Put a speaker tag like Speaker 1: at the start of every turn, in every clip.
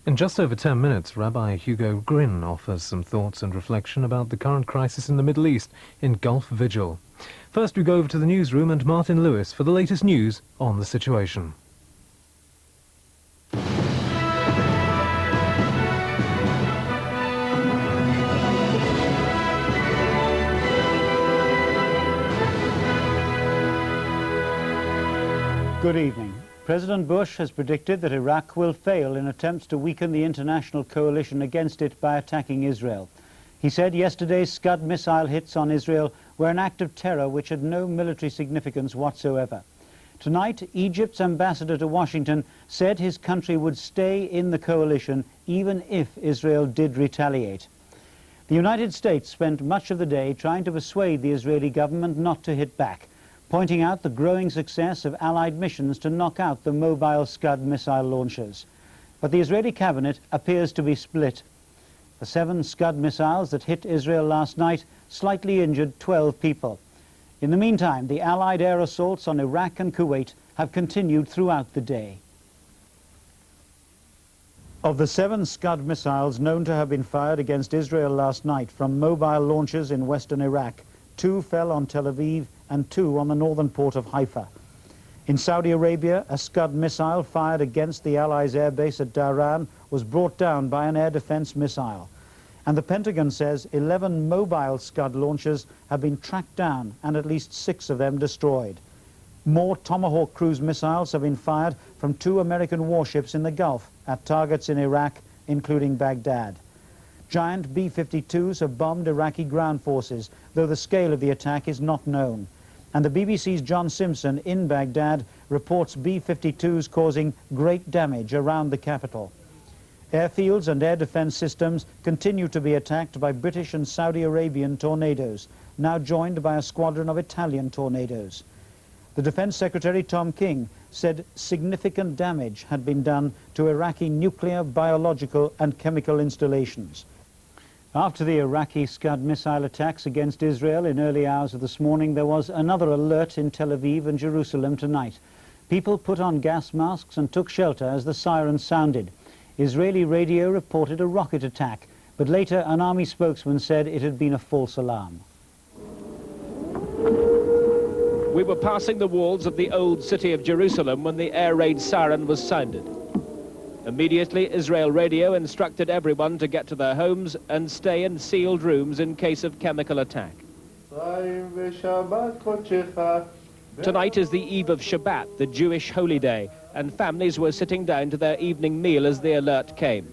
Speaker 1: In just over 10 minutes, Rabbi Hugo Grin offers some thoughts and reflection about the current crisis in the Middle East in Gulf Vigil. First, we go over to the newsroom and Martin Lewis for the latest news on the situation.
Speaker 2: Good evening. President Bush has predicted that Iraq will fail in attempts to weaken the international coalition against it by attacking Israel. He said yesterday's Scud missile hits on Israel were an act of terror which had no military significance whatsoever. Tonight, Egypt's ambassador to Washington said his country would stay in the coalition even if Israel did retaliate. The United States spent much of the day trying to persuade the Israeli government not to hit back, pointing out the growing success of Allied missions to knock out the mobile Scud missile launchers. But the Israeli cabinet appears to be split. The 7 Scud missiles that hit Israel last night slightly injured 12 people. In the meantime, the Allied air assaults on Iraq and Kuwait have continued throughout the day. Of the 7 Scud missiles known to have been fired against Israel last night from mobile launchers in western Iraq, 2 fell on Tel Aviv and 2 on the northern port of Haifa. In Saudi Arabia, a Scud missile fired against the Allies' airbase at Dhahran was brought down by an air defense missile. And the Pentagon says 11 mobile Scud launchers have been tracked down and at least 6 of them destroyed. More Tomahawk cruise missiles have been fired from 2 American warships in the Gulf at targets in Iraq, including Baghdad. Giant B-52s have bombed Iraqi ground forces, though the scale of the attack is not known. And the BBC's John Simpson in Baghdad reports B-52s causing great damage around the capital. Airfields and air defense systems continue to be attacked by British and Saudi Arabian tornadoes, now joined by a squadron of Italian tornadoes. The Defense Secretary Tom King said significant damage had been done to Iraqi nuclear, biological and chemical installations. After the Iraqi Scud missile attacks against Israel in early hours of this morning, there was another alert in Tel Aviv and Jerusalem tonight. People put on gas masks and took shelter as the sirens sounded. Israeli radio reported a rocket attack, but later an army spokesman said it had been a false alarm.
Speaker 3: We were passing the walls of the old city of Jerusalem when the air raid siren was sounded. Immediately, Israel radio instructed everyone to get to their homes and stay in sealed rooms in case of chemical attack. Tonight is the eve of Shabbat, the Jewish holy day, and families were sitting down to their evening meal as the alert came.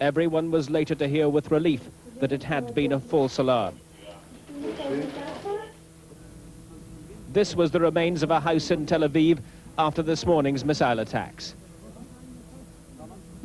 Speaker 3: Everyone was later to hear with relief that it had been a false alarm. This was the remains of a house in Tel Aviv after this morning's missile attacks.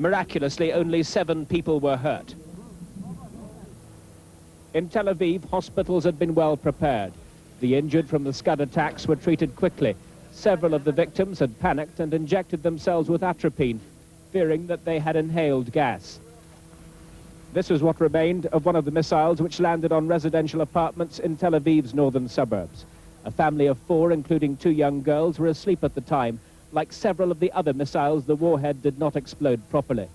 Speaker 3: Miraculously, only 7 people were hurt. In Tel Aviv, hospitals had been well prepared. The injured from the Scud attacks were treated quickly. Several of the victims had panicked and injected themselves with atropine, fearing that they had inhaled gas. This was what remained of one of the missiles which landed on residential apartments in Tel Aviv's northern suburbs. A family of 4, including 2 young girls, were asleep at the time. Like several of the other missiles, the warhead did not explode properly.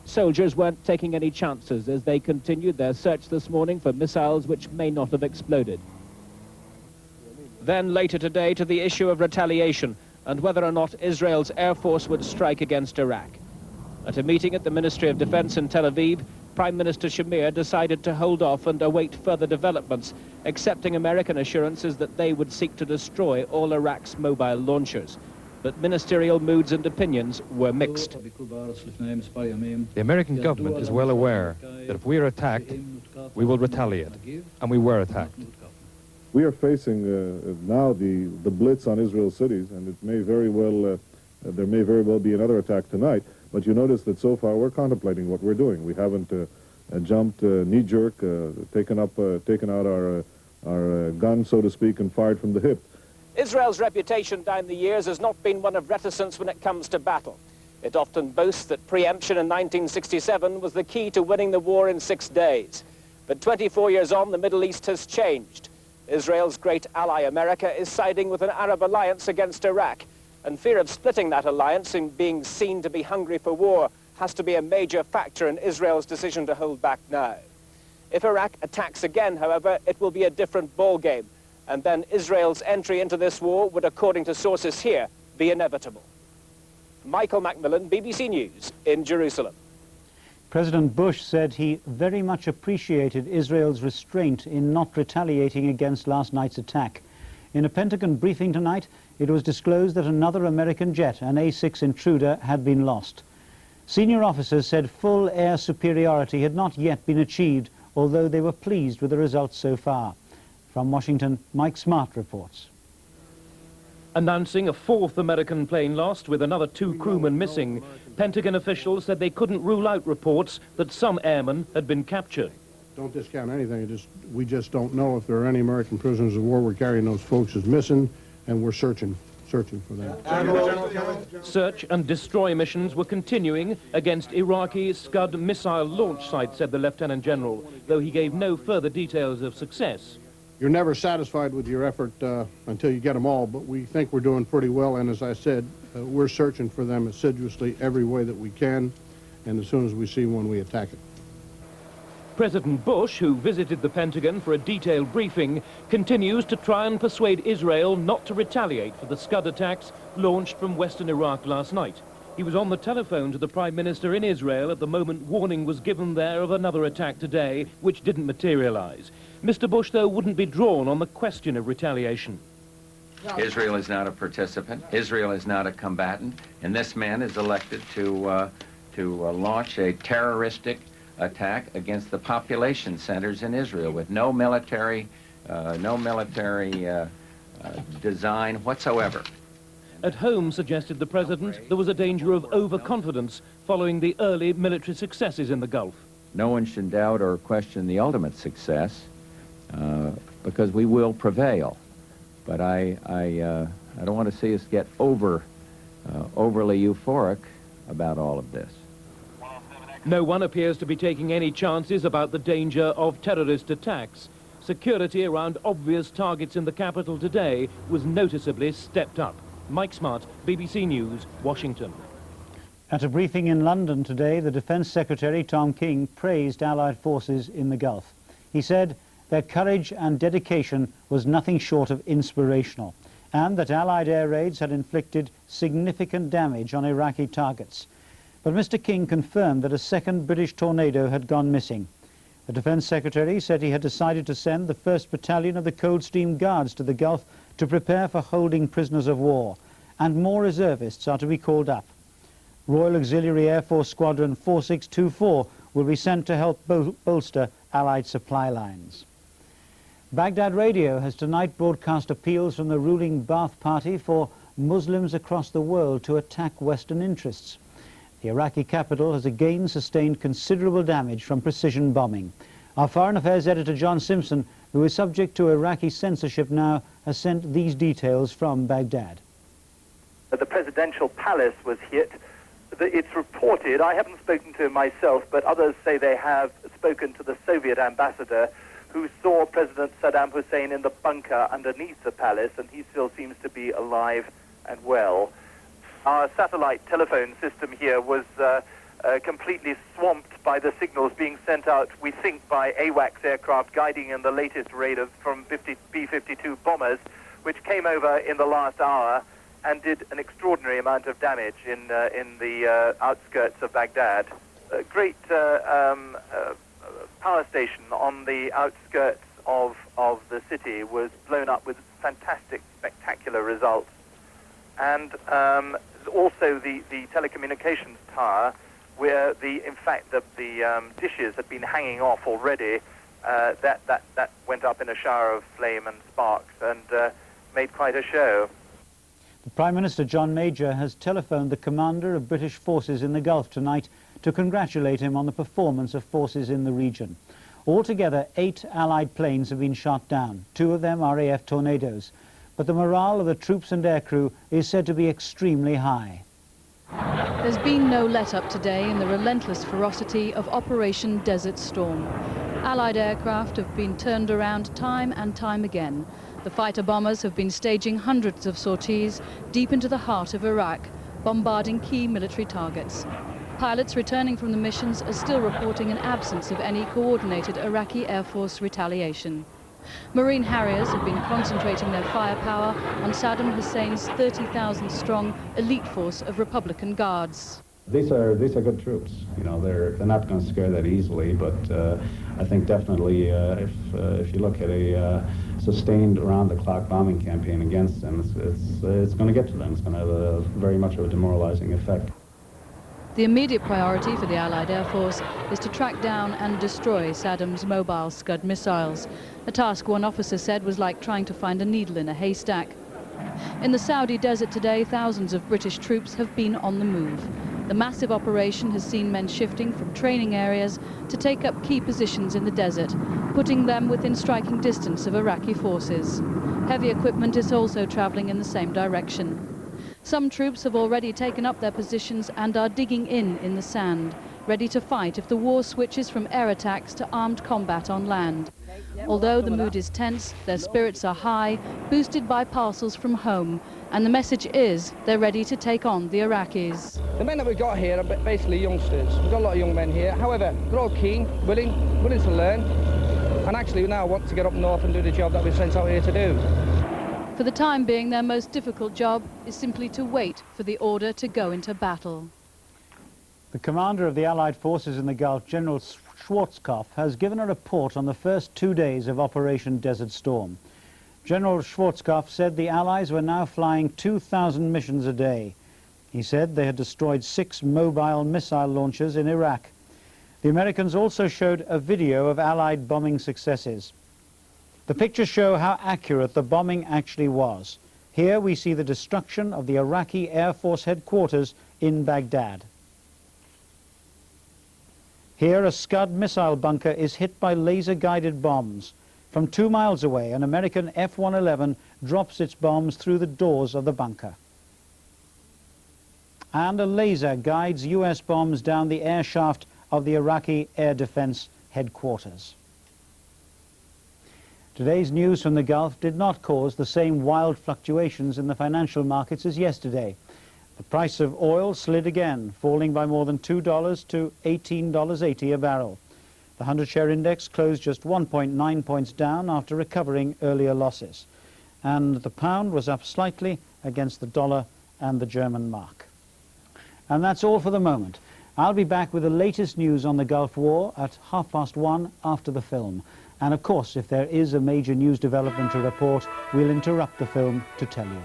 Speaker 3: Soldiers weren't taking any chances as they continued their search this morning for missiles which may not have exploded. Then later today to the issue of retaliation and whether or not Israel's air force would strike against Iraq. At a meeting at the Ministry of Defense in Tel Aviv, Prime Minister Shamir decided to hold off and await further developments, accepting American assurances that they would seek to destroy all Iraq's mobile launchers. But ministerial moods and opinions were mixed.
Speaker 4: The American government is well aware that if we are attacked, we will retaliate, and we were attacked.
Speaker 5: We are facing now the blitz on Israel cities, and it may very well, there may very well be another attack tonight. But you notice that so far we're contemplating what we're doing. We haven't jumped knee-jerk, taken out our gun, so to speak, and fired from the hip.
Speaker 3: Israel's reputation down the years has not been one of reticence when it comes to battle. It often boasts that preemption in 1967 was the key to winning the war in 6 days. But 24 years on, the Middle East has changed. Israel's great ally America is siding with an Arab alliance against Iraq, And fear of splitting that alliance and being seen to be hungry for war has to be a major factor in Israel's decision to hold back now. If Iraq attacks again, however, it will be a different ballgame. And then Israel's entry into this war would, according to sources here, be inevitable. Michael Macmillan, BBC News in Jerusalem.
Speaker 2: President Bush said he very much appreciated Israel's restraint in not retaliating against last night's attack. In a Pentagon briefing tonight, it was disclosed that another American jet, an A-6 Intruder, had been lost. Senior officers said full air superiority had not yet been achieved, although they were pleased with the results so far. From Washington, Mike Smart reports.
Speaker 6: Announcing a fourth American plane lost with another 2 crewmen missing, Pentagon officials said they couldn't rule out reports that some airmen had been captured.
Speaker 7: Don't discount anything. We just don't know if there are any American prisoners of war. We're carrying those folks as missing, and we're searching for them.
Speaker 6: Search and destroy missions were continuing against Iraqi Scud missile launch site, said the Lieutenant General, though he gave no further details of success.
Speaker 7: You're never satisfied with your effort until you get them all, but we think we're doing pretty well, and as I said, we're searching for them assiduously every way that we can, and as soon as we see one, we attack it.
Speaker 6: President Bush, who visited the Pentagon for a detailed briefing, continues to try and persuade Israel not to retaliate for the Scud attacks launched from western Iraq last night. He was on the telephone to the Prime Minister in Israel at the moment warning was given there of another attack today, which didn't materialize. Mr. Bush, though, wouldn't be drawn on the question of retaliation.
Speaker 8: Israel is not a participant. Israel is not a combatant. And this man is elected to launch a terroristic attack against the population centers in Israel with no military design whatsoever.
Speaker 6: At home, suggested the President, there was a danger of overconfidence following the early military successes in the Gulf.
Speaker 8: No one should doubt or question the ultimate success because we will prevail. But I don't want to see us get overly euphoric about all of this.
Speaker 6: No one appears to be taking any chances about the danger of terrorist attacks. Security around obvious targets in the capital today was noticeably stepped up. Mike Smart, BBC News, Washington.
Speaker 2: At a briefing in London today, the Defence Secretary, Tom King, praised Allied forces in the Gulf. He said their courage and dedication was nothing short of inspirational, and that Allied air raids had inflicted significant damage on Iraqi targets. But Mr. King confirmed that a second British Tornado had gone missing. The Defence Secretary said he had decided to send the 1st Battalion of the Coldstream Guards to the Gulf to prepare for holding prisoners of war, and more reservists are to be called up. Royal Auxiliary Air Force Squadron 4624 will be sent to help bolster Allied supply lines. Baghdad Radio has tonight broadcast appeals from the ruling Ba'ath Party for Muslims across the world to attack Western interests. The Iraqi capital has again sustained considerable damage from precision bombing. Our Foreign Affairs editor John Simpson, who is subject to Iraqi censorship now, has sent these details from Baghdad.
Speaker 9: The presidential palace was hit. It's reported, I haven't spoken to him myself, but others say they have spoken to the Soviet ambassador who saw President Saddam Hussein in the bunker underneath the palace, and he still seems to be alive and well. Our satellite telephone system here was completely swamped by the signals being sent out, we think, by AWACS aircraft guiding in the latest raid from B-52 bombers, which came over in the last hour and did an extraordinary amount of damage in the outskirts of Baghdad. A great power station on the outskirts of the city was blown up with fantastic, spectacular results. And also the telecommunications tower, where in fact the dishes had been hanging off already, that went up in a shower of flame and sparks and made quite a show.
Speaker 2: The Prime Minister, John Major, has telephoned the commander of British forces in the Gulf tonight to congratulate him on the performance of forces in the region. Altogether, 8 Allied planes have been shot down. 2 of them RAF Tornadoes. But the morale of the troops and aircrew is said to be extremely high.
Speaker 10: There's been no let-up today in the relentless ferocity of Operation Desert Storm. Allied aircraft have been turned around time and time again, The fighter bombers have been staging hundreds of sorties deep into the heart of Iraq, bombarding key military targets. Pilots returning from the missions are still reporting an absence of any coordinated Iraqi Air Force retaliation. Marine Harriers have been concentrating their firepower on Saddam Hussein's 30,000-strong elite force of Republican Guards.
Speaker 11: These are good troops. You know, they're not going to scare that easily. But I think definitely, if you look at a sustained around-the-clock bombing campaign against them, it's going to get to them. It's going to have very much of a demoralizing effect.
Speaker 10: The immediate priority for the Allied Air Force is to track down and destroy Saddam's mobile Scud missiles, a task one officer said was like trying to find a needle in a haystack. In the Saudi desert today, thousands of British troops have been on the move. The massive operation has seen men shifting from training areas to take up key positions in the desert, putting them within striking distance of Iraqi forces. Heavy equipment is also traveling in the same direction. Some troops have already taken up their positions and are digging in the sand, ready to fight if the war switches from air attacks to armed combat on land. Although the mood is tense, their spirits are high, boosted by parcels from home, and the message is they're ready to take on the Iraqis.
Speaker 12: The men that we've got here are basically youngsters. We've got a lot of young men here. However, they're all keen, willing to learn, and actually now want to get up north and do the job that we're sent out here to do.
Speaker 10: For the time being, their most difficult job is simply to wait for the order to go into battle.
Speaker 2: The commander of the Allied forces in the Gulf, General Schwarzkopf, has given a report on the first 2 days of Operation Desert Storm. General Schwarzkopf said the Allies were now flying 2,000 missions a day. He said they had destroyed 6 mobile missile launchers in Iraq. The Americans also showed a video of Allied bombing successes. The pictures show how accurate the bombing actually was. Here we see the destruction of the Iraqi Air Force headquarters in Baghdad. Here a Scud missile bunker is hit by laser-guided bombs. From 2 miles away, an American F-111 drops its bombs through the doors of the bunker. And a laser guides US bombs down the air shaft of the Iraqi Air Defense headquarters. Today's news from the Gulf did not cause the same wild fluctuations in the financial markets as yesterday. The price of oil slid again, falling by more than $2 to $18.80 a barrel. The 100-share index closed just 1.9 points down after recovering earlier losses. And the pound was up slightly against the dollar and the German mark. And that's all for the moment. I'll be back with the latest news on the Gulf War at 1:30 after the film. And of course, if there is a major news development to report, we'll interrupt the film to tell you.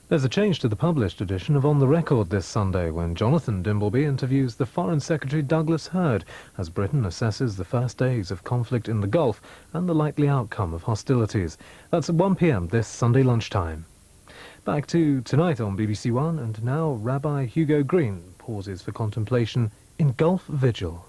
Speaker 1: There's a change to the published edition of On the Record this Sunday when Jonathan Dimbleby interviews the Foreign Secretary Douglas Hurd as Britain assesses the first days of conflict in the Gulf and the likely outcome of hostilities. That's at 1 p.m. this Sunday lunchtime. Back to tonight on BBC One, and now Rabbi Hugo Green pauses for contemplation in Gulf Vigil.